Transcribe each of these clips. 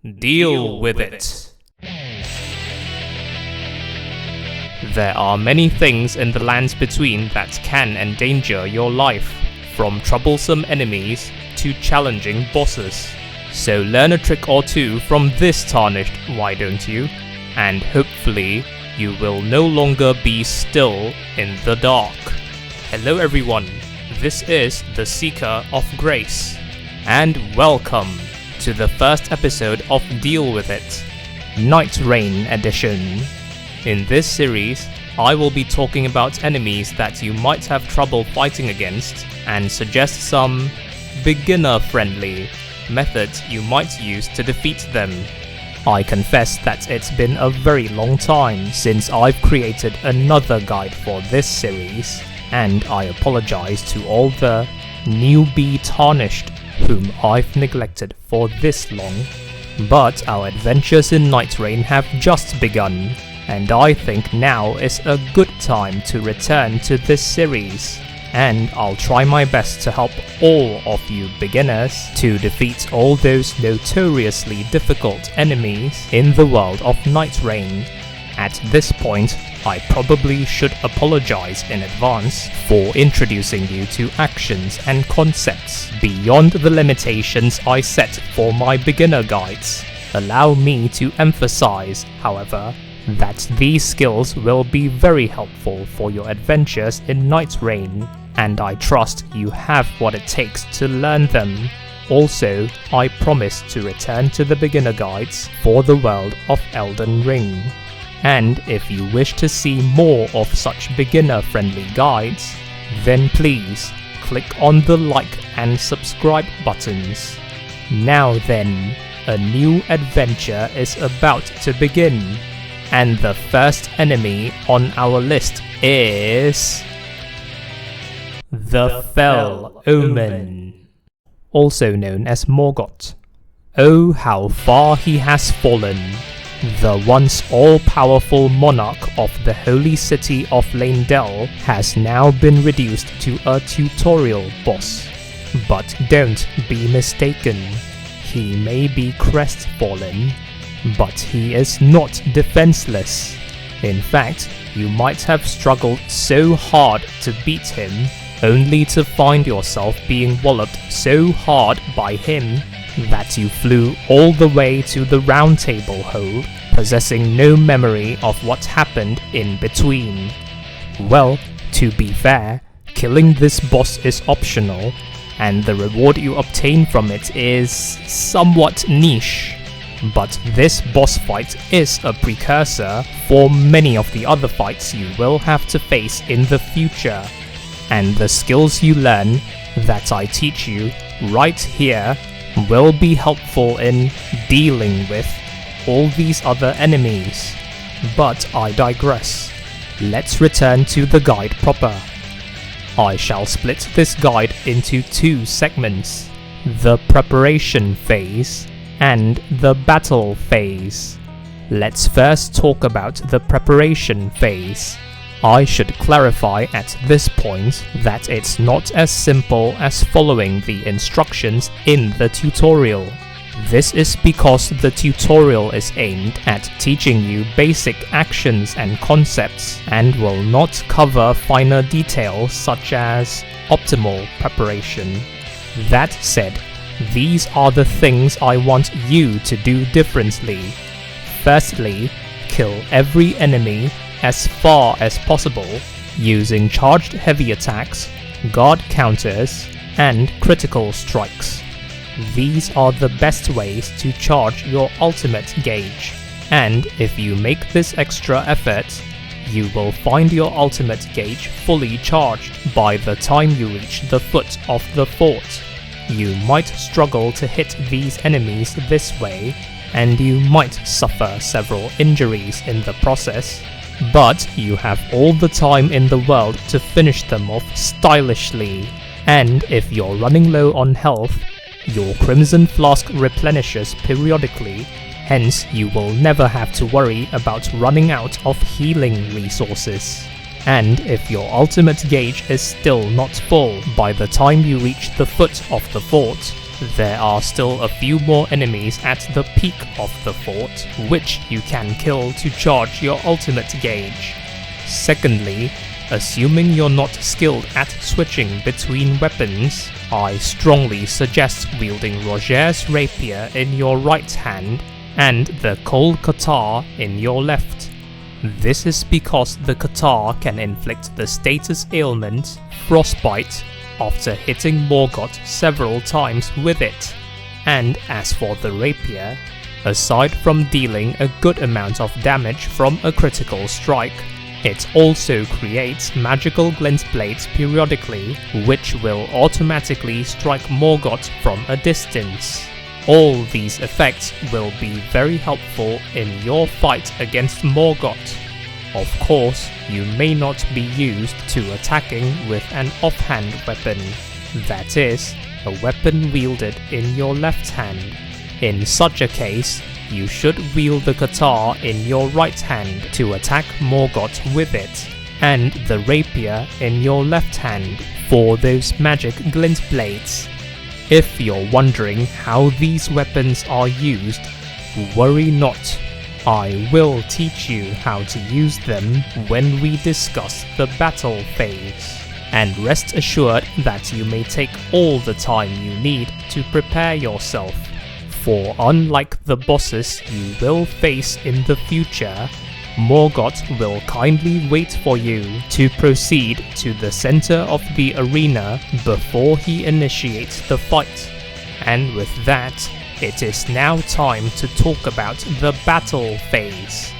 Deal with it. There are many things in the lands between that can endanger your life, from troublesome enemies to challenging bosses. So learn a trick or two from this Tarnished, why don't you? And hopefully, you will no longer be still in the dark. Hello everyone, this is the Seeker of Grace, and welcome to the first episode of Deal With It, Nightreign Edition. In this series, I will be talking about enemies that you might have trouble fighting against and suggest some beginner-friendly methods you might use to defeat them. I confess that it's been a very long time since I've created another guide for this series, and I apologize to all the Newbie Tarnished whom I've neglected for this long. But our adventures in Nightreign have just begun, and I think now is a good time to return to this series, and I'll try my best to help all of you beginners to defeat all those notoriously difficult enemies in the world of Nightreign. At this point, I probably should apologize in advance for introducing you to actions and concepts beyond the limitations I set for my beginner guides. Allow me to emphasize, however, that these skills will be very helpful for your adventures in Nightreign, and I trust you have what it takes to learn them. Also, I promise to return to the beginner guides for the world of Elden Ring. And if you wish to see more of such beginner-friendly guides, then please click on the like and subscribe buttons. Now then, a new adventure is about to begin, and the first enemy on our list is the Fell Omen, also known as Morgott. Oh, how far he has fallen! The once all-powerful monarch of the holy city of Leyndell has now been reduced to a tutorial boss. But don't be mistaken, he may be crestfallen, but he is not defenseless. In fact, you might have struggled so hard to beat him, only to find yourself being walloped so hard by him that you flew all the way to the Round Table Hold, possessing no memory of what happened in between. Well, to be fair, killing this boss is optional, and the reward you obtain from it is somewhat niche. But this boss fight is a precursor for many of the other fights you will have to face in the future, and the skills you learn that I teach you right here will be helpful in dealing with all these other enemies. But I digress. Let's return to the guide proper. I shall split this guide into two segments: the preparation phase and the battle phase. Let's first talk about the preparation phase. I should clarify at this point that it's not as simple as following the instructions in the tutorial. This is because the tutorial is aimed at teaching you basic actions and concepts and will not cover finer details such as optimal preparation. That said, these are the things I want you to do differently. Firstly, kill every enemy as far as possible using charged heavy attacks, guard counters, and critical strikes. These are the best ways to charge your ultimate gauge, and if you make this extra effort, you will find your ultimate gauge fully charged by the time you reach the foot of the fort. You might struggle to hit these enemies this way, and you might suffer several injuries in the process, but you have all the time in the world to finish them off stylishly. And if you're running low on health, your Crimson Flask replenishes periodically, hence you will never have to worry about running out of healing resources. And if your ultimate gauge is still not full by the time you reach the foot of the fort, There are still a few more enemies at the peak of the fort, which you can kill to charge your ultimate gauge. Secondly, assuming you're not skilled at switching between weapons, I strongly suggest wielding Roger's rapier in your right hand and the cold katar in your left. This is because the katar can inflict the status ailment Frostbite after hitting Morgott several times with it. And as for the rapier, aside from dealing a good amount of damage from a critical strike, it also creates magical glint blades periodically, which will automatically strike Morgott from a distance. All these effects will be very helpful in your fight against Morgott. Of course, you may not be used to attacking with an offhand weapon, that is, a weapon wielded in your left hand. In such a case, you should wield the katar in your right hand to attack Morgott with it, and the rapier in your left hand for those magic glint blades. If you're wondering how these weapons are used, worry not. I will teach you how to use them when we discuss the battle phase. And rest assured that you may take all the time you need to prepare yourself. For unlike the bosses you will face in the future, Morgott will kindly wait for you to proceed to the center of the arena before he initiates the fight. And with that, it is now time to talk about the battle phase.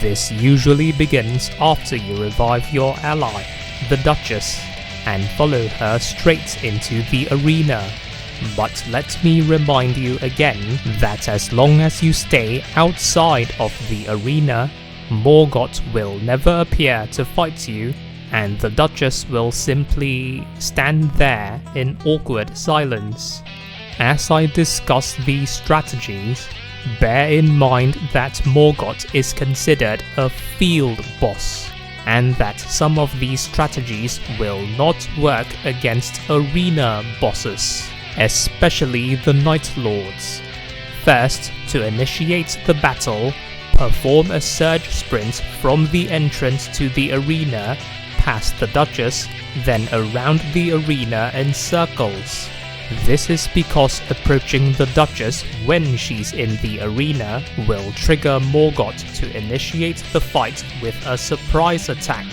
This usually begins after you revive your ally, the Duchess, and follow her straight into the arena. But let me remind you again that as long as you stay outside of the arena, Morgott will never appear to fight you, and the Duchess will simply stand there in awkward silence. As I discuss these strategies, bear in mind that Morgott is considered a field boss, and that some of these strategies will not work against arena bosses, especially the Night Lords. First, to initiate the battle, perform a surge sprint from the entrance to the arena, past the Duchess, then around the arena in circles. This is because approaching the Duchess when she's in the arena will trigger Morgott to initiate the fight with a surprise attack.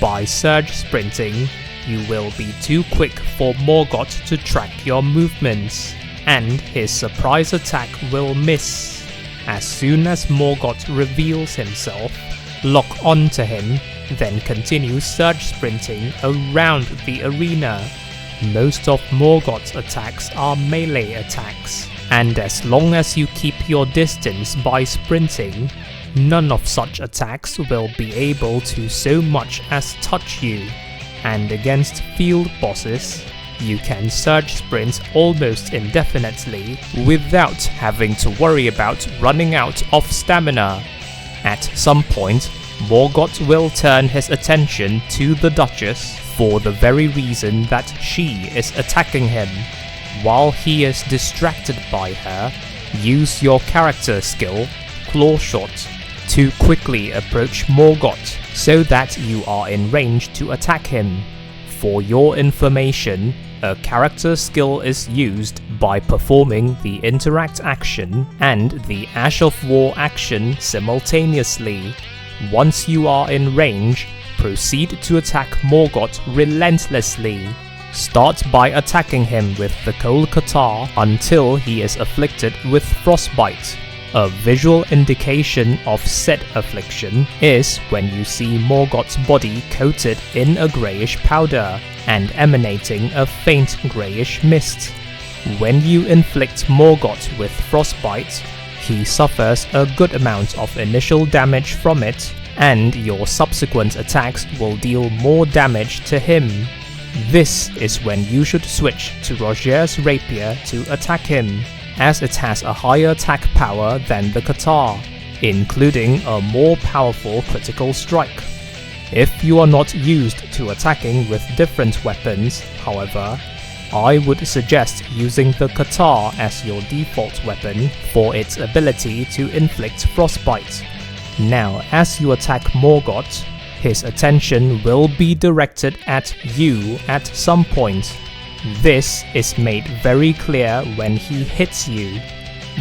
By surge sprinting, you will be too quick for Morgott to track your movements, and his surprise attack will miss. As soon as Morgott reveals himself, lock onto him, then continue surge sprinting around the arena. Most of Morgott's attacks are melee attacks, and as long as you keep your distance by sprinting, none of such attacks will be able to so much as touch you. And against field bosses, you can surge sprint almost indefinitely without having to worry about running out of stamina. At some point, Morgott will turn his attention to the Duchess for the very reason that she is attacking him. While he is distracted by her, use your character skill, Claw Shot, to quickly approach Morgott so that you are in range to attack him. For your information, a character skill is used by performing the Interact action and the Ash of War action simultaneously. Once you are in range, proceed to attack Morgott relentlessly. Start by attacking him with the Cold Katar until he is afflicted with Frostbite. A visual indication of said affliction is when you see Morgott's body coated in a greyish powder and emanating a faint greyish mist. When you inflict Morgott with Frostbite, he suffers a good amount of initial damage from it, and your subsequent attacks will deal more damage to him. This is when you should switch to Roger's rapier to attack him, as it has a higher attack power than the Katar, including a more powerful critical strike. If you are not used to attacking with different weapons, however, I would suggest using the Katar as your default weapon for its ability to inflict frostbite. Now, as you attack Morgott, his attention will be directed at you at some point. This is made very clear when he hits you.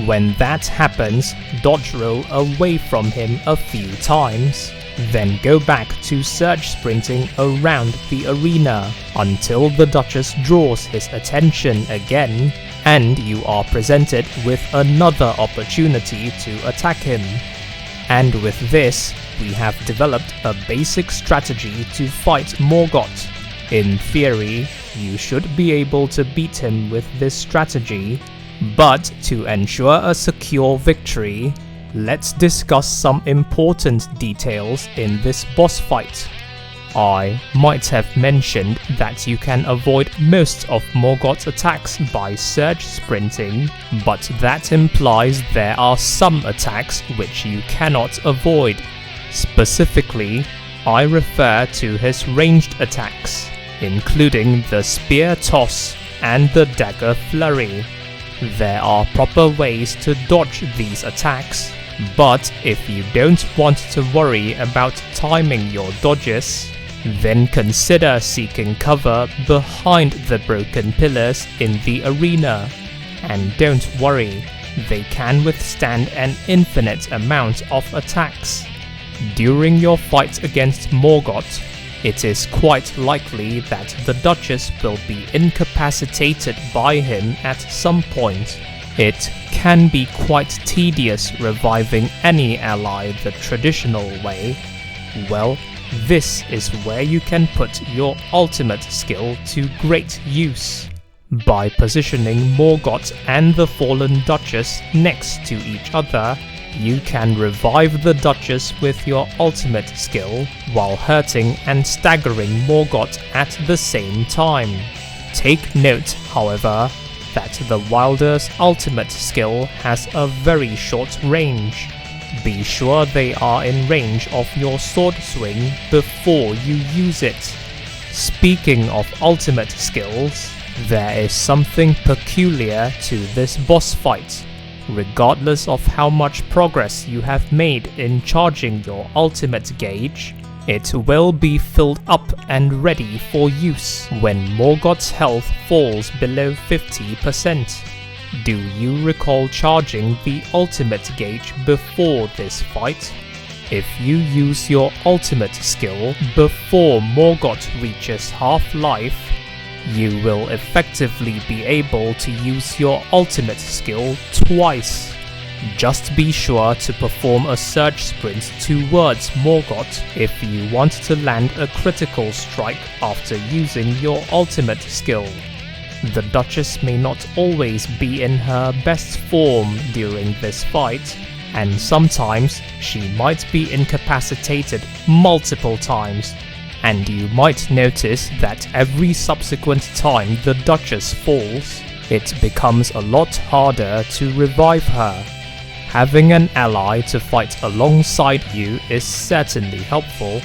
When that happens, dodge roll away from him a few times, then go back to surge sprinting around the arena until the Duchess draws his attention again, and you are presented with another opportunity to attack him. And with this, we have developed a basic strategy to fight Morgott. In theory, you should be able to beat him with this strategy, but to ensure a secure victory, let's discuss some important details in this boss fight. I might have mentioned that you can avoid most of Morgott's attacks by surge sprinting, but that implies there are some attacks which you cannot avoid. Specifically, I refer to his ranged attacks, including the spear toss and the dagger flurry. There are proper ways to dodge these attacks, but if you don't want to worry about timing your dodges, then consider seeking cover behind the broken pillars in the arena. And don't worry, they can withstand an infinite amount of attacks. During your fight against Morgott, it is quite likely that the Duchess will be incapacitated by him at some point. It can be quite tedious reviving any ally the traditional way. Well, this is where you can put your ultimate skill to great use. By positioning Morgott and the fallen Duchess next to each other, you can revive the Duchess with your ultimate skill while hurting and staggering Morgott at the same time. Take note, however, that the Wilder's ultimate skill has a very short range. Be sure they are in range of your sword swing before you use it. Speaking of ultimate skills, there is something peculiar to this boss fight. Regardless of how much progress you have made in charging your ultimate gauge, it will be filled up and ready for use when Morgott's health falls below 50%. Do you recall charging the ultimate gauge before this fight? If you use your ultimate skill before Morgott reaches half-life, you will effectively be able to use your ultimate skill twice. Just be sure to perform a surge sprint towards Morgott if you want to land a critical strike after using your ultimate skill. The Duchess may not always be in her best form during this fight, and sometimes she might be incapacitated multiple times, and you might notice that every subsequent time the Duchess falls, it becomes a lot harder to revive her. Having an ally to fight alongside you is certainly helpful,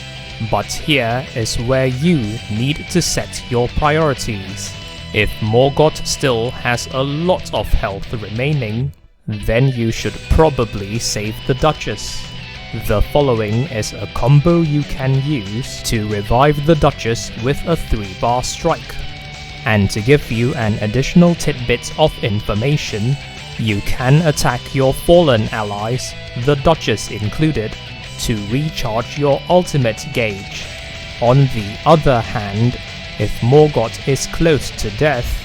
but here is where you need to set your priorities. If Morgott still has a lot of health remaining, then you should probably save the Duchess. The following is a combo you can use to revive the Duchess with a 3-bar strike. And to give you an additional tidbit of information, you can attack your fallen allies, the Duchess included, to recharge your ultimate gauge. On the other hand, if Morgott is close to death,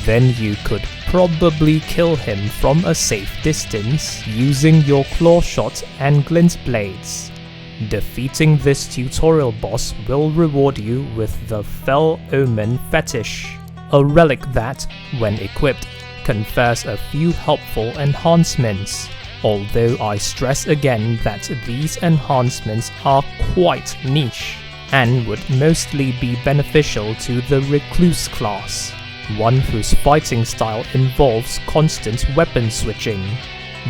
then you could probably kill him from a safe distance using your claw shot and glint blades. Defeating this tutorial boss will reward you with the Fell Omen fetish, a relic that, when equipped, confers a few helpful enhancements, although I stress again that these enhancements are quite niche and would mostly be beneficial to the Recluse class, one whose fighting style involves constant weapon switching.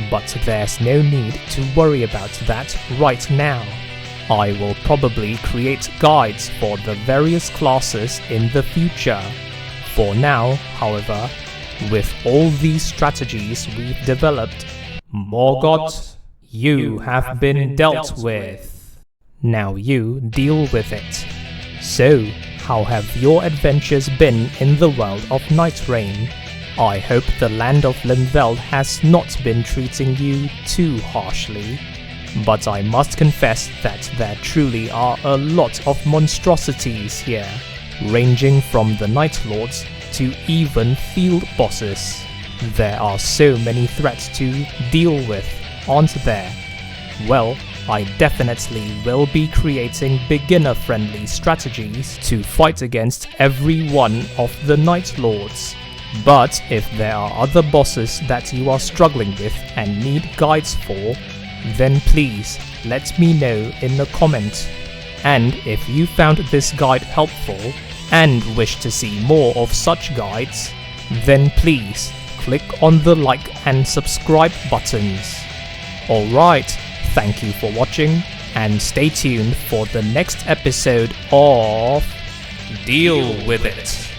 But there's no need to worry about that right now. I will probably create guides for the various classes in the future. For now, however, with all these strategies we've developed, Morgott, you have been dealt with. Now you deal with it. So, how have your adventures been in the world of Nightreign? I hope the land of Linveld has not been treating you too harshly. But I must confess that there truly are a lot of monstrosities here, ranging from the Night Lords to even field bosses. There are so many threats to deal with, aren't there? Well, I definitely will be creating beginner-friendly strategies to fight against every one of the Night Lords. But if there are other bosses that you are struggling with and need guides for, then please let me know in the comment. And if you found this guide helpful and wish to see more of such guides, then please click on the like and subscribe buttons. Alright, thank you for watching and stay tuned for the next episode of Deal With It.